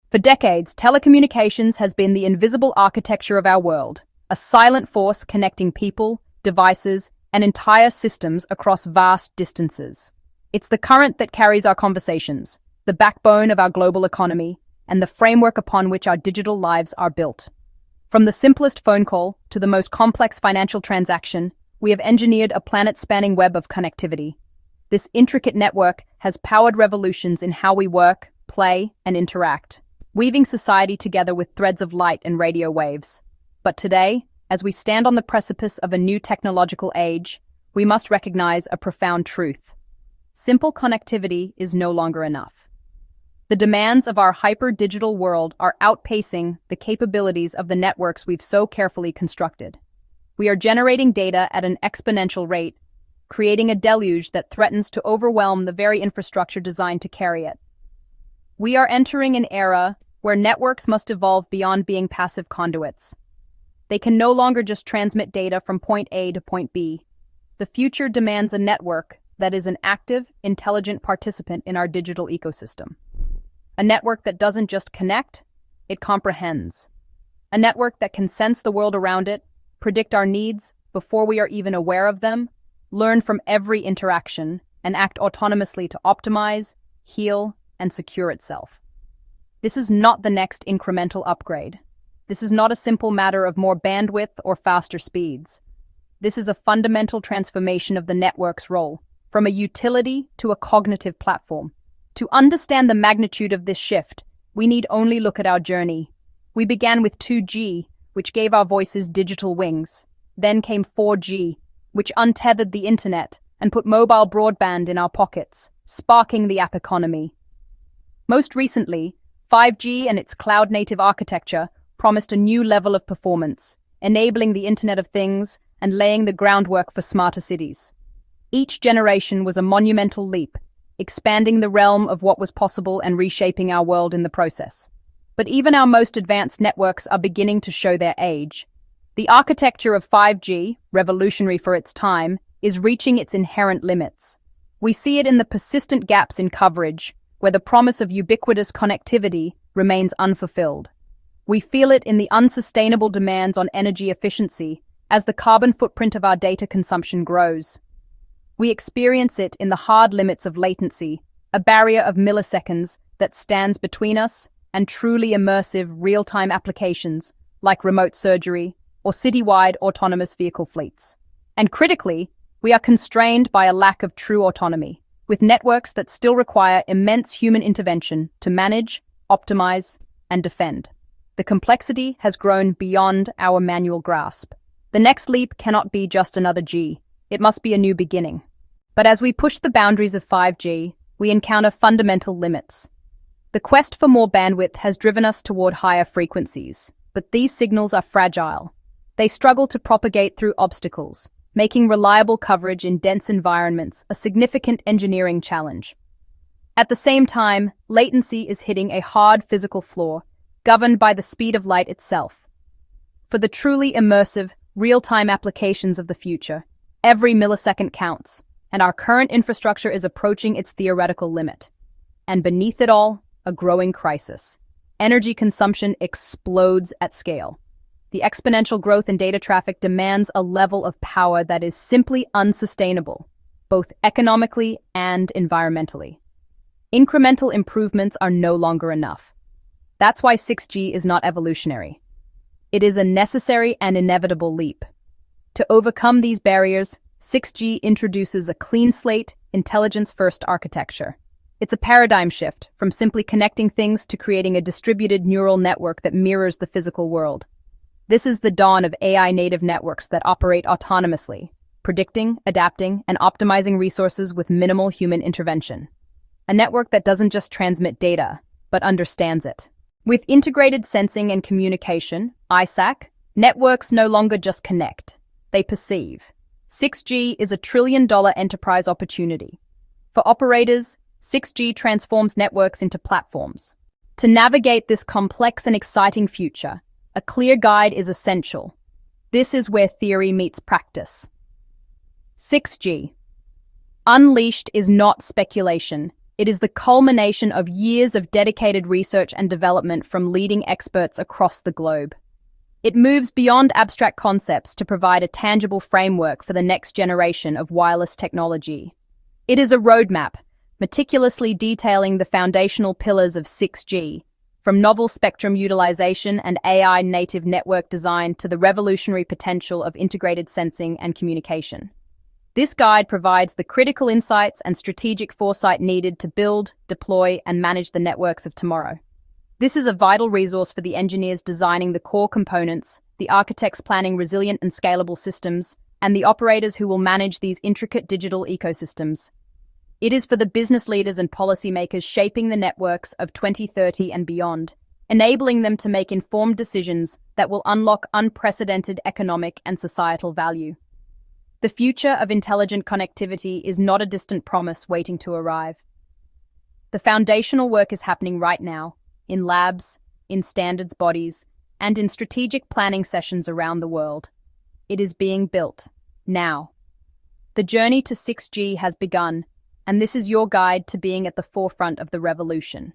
For decades, telecommunications has been the invisible architecture of our world, a silent force connecting people, devices, and entire systems across vast distances. It's the current that carries our conversations, the backbone of our global economy, and the framework upon which our digital lives are built. From the simplest phone call to the most complex financial transaction, we have engineered a planet-spanning web of connectivity. This intricate network has powered revolutions in how we work, play, and interact, weaving society together with threads of light and radio waves. But today, as we stand on the precipice of a new technological age, we must recognize a profound truth. Simple connectivity is no longer enough. The demands of our hyper-digital world are outpacing the capabilities of the networks we've so carefully constructed. We are generating data at an exponential rate, creating a deluge that threatens to overwhelm the very infrastructure designed to carry it. We are entering an era where networks must evolve beyond being passive conduits. They can no longer just transmit data from point A to point B. The future demands a network that is an active, intelligent participant in our digital ecosystem. A network that doesn't just connect, it comprehends. A network that can sense the world around it, predict our needs before we are even aware of them, learn from every interaction, and act autonomously to optimize, heal, and secure itself. This is not the next incremental upgrade. This is not a simple matter of more bandwidth or faster speeds. This is a fundamental transformation of the network's role, from a utility to a cognitive platform. To understand the magnitude of this shift, we need only look at our journey. We began with 2G, which gave our voices digital wings. Then came 4G, which untethered the internet and put mobile broadband in our pockets, sparking the app economy. Most recently, 5G and its cloud-native architecture promised a new level of performance, enabling the Internet of Things and laying the groundwork for smarter cities. Each generation was a monumental leap, expanding the realm of what was possible and reshaping our world in the process. But even our most advanced networks are beginning to show their age. The architecture of 5G, revolutionary for its time, is reaching its inherent limits. We see it in the persistent gaps in coverage, where the promise of ubiquitous connectivity remains unfulfilled. We feel it in the unsustainable demands on energy efficiency as the carbon footprint of our data consumption grows. We experience it in the hard limits of latency, a barrier of milliseconds that stands between us and truly immersive real-time applications like remote surgery or citywide autonomous vehicle fleets. And critically, we are constrained by a lack of true autonomy, with networks that still require immense human intervention to manage, optimize, and defend. The complexity has grown beyond our manual grasp. The next leap cannot be just another G. It must be a new beginning. But as we push the boundaries of 5G, we encounter fundamental limits. The quest for more bandwidth has driven us toward higher frequencies, but these signals are fragile. They struggle to propagate through obstacles, making reliable coverage in dense environments a significant engineering challenge. At the same time, latency is hitting a hard physical floor, governed by the speed of light itself. For the truly immersive, real-time applications of the future, every millisecond counts, and our current infrastructure is approaching its theoretical limit. And beneath it all, a growing crisis. Energy consumption explodes at scale. The exponential growth in data traffic demands a level of power that is simply unsustainable, both economically and environmentally. Incremental improvements are no longer enough. That's why 6G is not evolutionary. It is a necessary and inevitable leap. To overcome these barriers, 6G introduces a clean slate, intelligence-first architecture. It's a paradigm shift from simply connecting things to creating a distributed neural network that mirrors the physical world. This is the dawn of AI-native networks that operate autonomously, predicting, adapting, and optimizing resources with minimal human intervention. A network that doesn't just transmit data, but understands it. With integrated sensing and communication, ISAC, networks no longer just connect, they perceive. 6G is a trillion-dollar enterprise opportunity. For operators, 6G transforms networks into platforms. To navigate this complex and exciting future, a clear guide is essential. This is where theory meets practice. 6G. Unleashed is not speculation. It is the culmination of years of dedicated research and development from leading experts across the globe. It moves beyond abstract concepts to provide a tangible framework for the next generation of wireless technology. It is a roadmap, meticulously detailing the foundational pillars of 6G, from novel spectrum utilization and AI-native network design to the revolutionary potential of integrated sensing and communication. This guide provides the critical insights and strategic foresight needed to build, deploy, and manage the networks of tomorrow. This is a vital resource for the engineers designing the core components, the architects planning resilient and scalable systems, and the operators who will manage these intricate digital ecosystems. It is for the business leaders and policymakers shaping the networks of 2030 and beyond, enabling them to make informed decisions that will unlock unprecedented economic and societal value. The future of intelligent connectivity is not a distant promise waiting to arrive. The foundational work is happening right now, in labs, in standards bodies, and in strategic planning sessions around the world. It is being built, now. The journey to 6G has begun, and this is your guide to being at the forefront of the revolution.